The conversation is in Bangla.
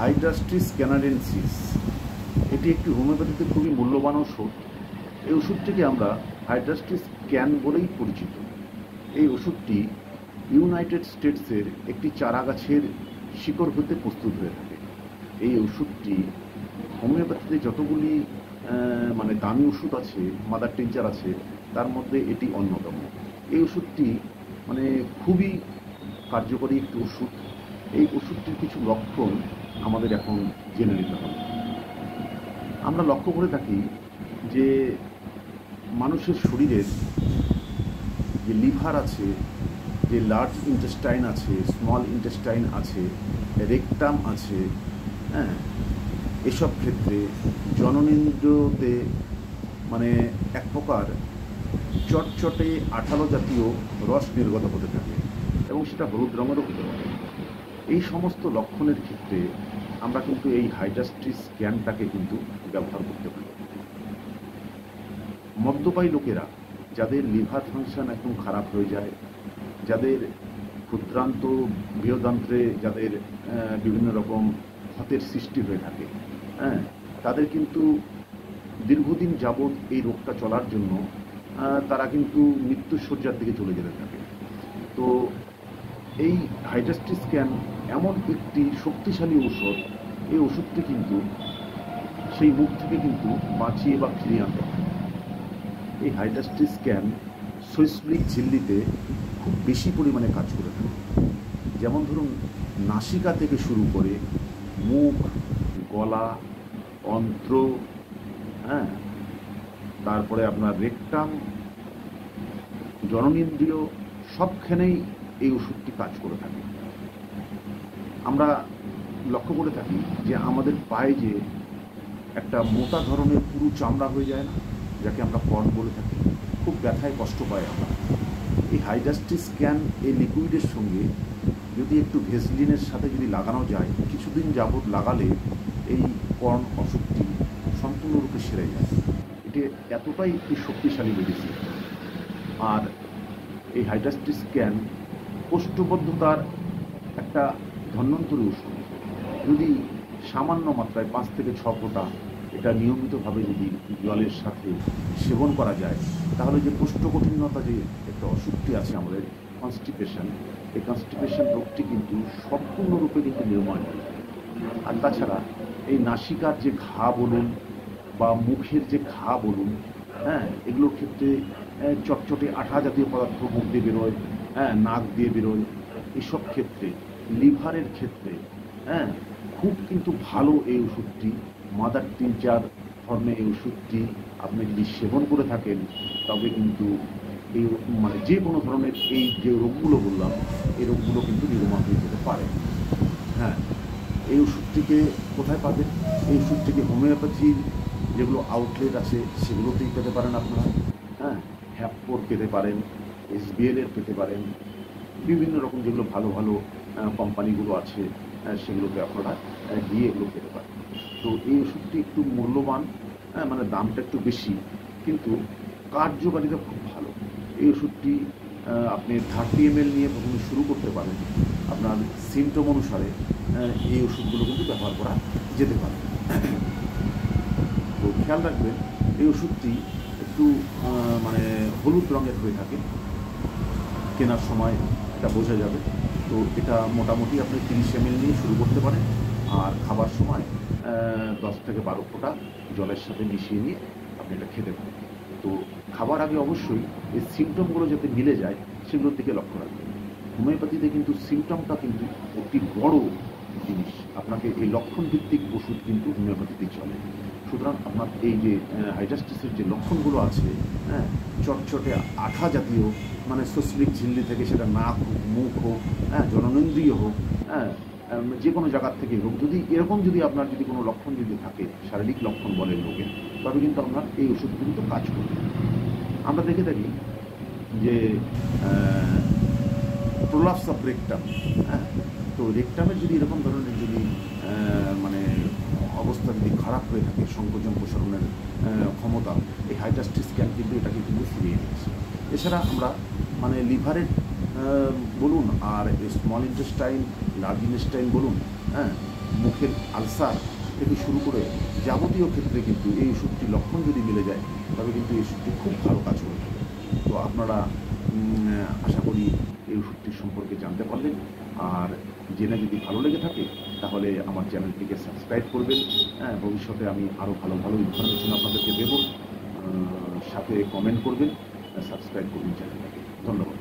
হাইড্রাস্ট্রিস ক্যানাডেন্সিস, এটি একটি হোমিওপ্যাথিতে খুবই মূল্যবান ওষুধ। এই ওষুধটিকে আমরা হাইড্রাস্ট্রিস ক্যান বলেই পরিচিত। এই ওষুধটি ইউনাইটেড স্টেটসের একটি চারা গাছের শিকড় হতে প্রস্তুত হয়ে থাকে। এই ওষুধটি হোমিওপ্যাথিতে যতগুলি মানে দামি ওষুধ আছে, মাদার টিনচার আছে, তার মধ্যে এটি অন্যতম। এই ওষুধটি মানে খুবই কার্যকরী একটি ওষুধ। এই ওষুধটির কিছু লক্ষণ আমাদের এখন জেনে নিতে হবে। আমরা লক্ষ্য করে থাকি যে মানুষের শরীরের যে লিভার আছে, যে লার্জ ইন্টেস্টাইন আছে, স্মল ইন্টেস্টাইন আছে, রেকটাম আছে, হ্যাঁ, এসব ক্ষেত্রে জননেন্দ্রিয়তে মানে এক প্রকার চটচটে আঠালো জাতীয় রস নির্গত হতে থাকে এবং সেটা হলুদ রঙেরও হতে পারে। এই সমস্ত লক্ষণের ক্ষেত্রে আমরা কিন্তু এই হাইড্রাস্ট্রিস ক্যানটাকে কিন্তু ব্যবহার করতে পারি। মদ্যপায়ী লোকেরা, যাদের লিভার ফাংশন একদম খারাপ হয়ে যায়, যাদের ক্ষুদ্রান্ত বৃহদান্ত্রে যাদের বিভিন্ন রকম ক্ষতের সৃষ্টি হয়ে থাকে, হ্যাঁ, তাদের কিন্তু দীর্ঘদিন যাবৎ এই রোগটা চলার জন্য তারা কিন্তু মৃত্যুশয্যার দিকে চলে যেতে থাকে। তো এই হাইড্রাস্ট্রিস ক্যান এমন একটি শক্তিশালী ঔষধ, এই ওষুধটি কিন্তু সেই মুখ থেকে কিন্তু বাঁচিয়ে বা ফিরিয়ে আনতে পারে। এই হাইড্রাস্ট্রিস ক্যান শৈশবিক ঝিল্লিতে খুব বেশি পরিমাণে কাজ করে থাকে। যেমন ধরুন, নাসিকা থেকে শুরু করে মুখ, গলা, অন্ত্র, হ্যাঁ, তারপরে আপনার রেকটাম, জননেন্দ্রিয়, সবখানেই এই ওষুধটি কাজ করে থাকে। আমরা লক্ষ্য করে থাকি যে আমাদের পায়ে যে একটা মোটা ধরনের পুরু চামড়া হয়ে যায় না, যাকে আমরা কর্ন বলে থাকি, খুব ব্যথায় কষ্ট পাই আমরা। এই হাইড্রাস্ট্রিস ক্যান এই লিকুইডের সঙ্গে যদি একটু ভেসলিনের সাথে যদি লাগানো যায়, কিছুদিন যাবৎ লাগালে এই কর্ন অসুখটি সম্পূর্ণরূপে সেরে যায়। এটি এতটাই একটি শক্তিশালী মেডিসিন। আর এই হাইড্রাস্ট্রিস ক্যান কোষ্ঠবদ্ধতার একটা ধন্বন্তরী ওষুধ। যদি সামান্য মাত্রায় 5 থেকে 6 ফোঁটা এটা নিয়মিতভাবে যদি জলের সাথে সেবন করা যায়, তাহলে যে কোষ্ঠকাঠিন্যতা যে একটা অসুখটি আছে আমাদের, কনস্টিপেশন, এই কনস্টিপেশন রোগটি কিন্তু সম্পূর্ণরূপে কিন্তু নির্মূল হয়। আর তাছাড়া এই নাসিকার যে ঘা বলুন বা মুখের যে ঘা বলুন, হ্যাঁ, এগুলোর ক্ষেত্রে চটচটে আঠা জাতীয় পদার্থ মুখ দিয়ে বেরোয়, হ্যাঁ, নাক দিয়ে বেরোয়, এসব ক্ষেত্রে, লিভারের ক্ষেত্রে, হ্যাঁ, খুব কিন্তু ভালো এই ওষুধটি। মাদার টিনচার ফর্মে এই ওষুধটি আপনি যদি সেবন করে থাকেন, তবে কিন্তু এই মানে যে কোনো ধরনের এই যে রোগগুলো বললাম, এই রোগগুলো কিন্তু নির্মূল হয়ে যেতে পারে। হ্যাঁ, এই ওষুধটিকে কোথায় পাবেন? এই ওষুধটিকে হোমিওপ্যাথির যেগুলো আউটলেট আছে সেগুলোতেই পেতে পারেন আপনারা। হ্যাঁ, হ্যাপোর পেতে পারেন, SBL-এর পেতে পারেন, বিভিন্ন রকম যেগুলো ভালো ভালো কোম্পানিগুলো আছে সেগুলোকে আপনারা গিয়ে এগুলো পেতে পারেন। তো এই ওষুধটি একটু মূল্যবান, মানে দামটা একটু বেশি, কিন্তু কার্যকারিতা খুব ভালো। এই ওষুধটি আপনি 30 ml নিয়ে প্রথমে শুরু করতে পারেন। আপনার সিমটম অনুসারে এই ওষুধগুলো কিন্তু ব্যবহার করা যেতে পারে। তো খেয়াল রাখবেন, এই ওষুধটি একটু মানে হলুদ রঙের হয়ে থাকে, কেনার সময় এটা বোঝা যাবে। তো এটা মোটামুটি আপনি 30 ml নিয়ে শুরু করতে পারেন, আর খাবার সময় 10 থেকে 12 ফোঁটা জলের সাথে মিশিয়ে নিয়ে আপনি এটা খেতে পারেন। তো খাবার আগে অবশ্যই এই সিমটমগুলো যাতে মিলে যায় সেগুলোর দিকে লক্ষ্য রাখবেন। হোমিওপ্যাথিতে কিন্তু সিমটমটা কিন্তু অতি বড় জিনিস। আপনাকে এই লক্ষণ ভিত্তিক ওষুধ কিন্তু হোমিওপ্যাথিতে চলে। সুতরাং আপনার এই যে হাইড্রাস্ট্রিসের যে লক্ষণগুলো আছে, হ্যাঁ, চটচটে আঠা জাতীয়, মানে শৈশবিক ঝিল্লি থেকে সেটা নাক হোক, মুখ হোক, হ্যাঁ, জননেন্দ্রিয় হোক, হ্যাঁ, যে কোনো জায়গার থেকে হোক, যদি এরকম যদি আপনার যদি কোনো লক্ষণ যদি থাকে, শারীরিক লক্ষণ বলেন লোকে, তবে কিন্তু আপনার এই ওষুধ কিন্তু কাজ করবে। আমরা দেখে থাকি যে প্রোলাপস অফ রেকটাম, হ্যাঁ, তো রেকটামের যদি এরকম ধরনের যদি মানে অবস্থা যদি খারাপ হয়ে থাকে, সংকোচন প্রসারণের ক্ষমতা, এই হাইড্রাস্ট্রিস ক্যান কিন্তু এটাকে কিন্তু ফিরিয়ে নিয়েছে। এছাড়া আমরা মানে লিভারের বলুন আর স্মল ইন্টেস্টাইন, লার্জ ইন্টেস্টাইন বলুন, হ্যাঁ, মুখের আলসার থেকে শুরু করে যাবতীয় ক্ষেত্রে কিন্তু এই ওষুধটি লক্ষণ যদি মিলে যায় তবে কিন্তু এই ওষুধটি খুব ভালো কাজ করে থাকে। তো আপনারা আশা করি এই ওষুধটির সম্পর্কে জানতে পারলেন, আর জেনে যদি ভালো লেগে থাকে তাহলে আমার চ্যানেলটিকে সাবস্ক্রাইব করবেন। হ্যাঁ, ভবিষ্যতে আমি আরও ভালো ভালো ইনফরমেশন আপনাদেরকে দেবো। সাথে কমেন্ট করবেন, সাবস্ক্রাইব করবেন চ্যানেলটাকে। ধন্যবাদ।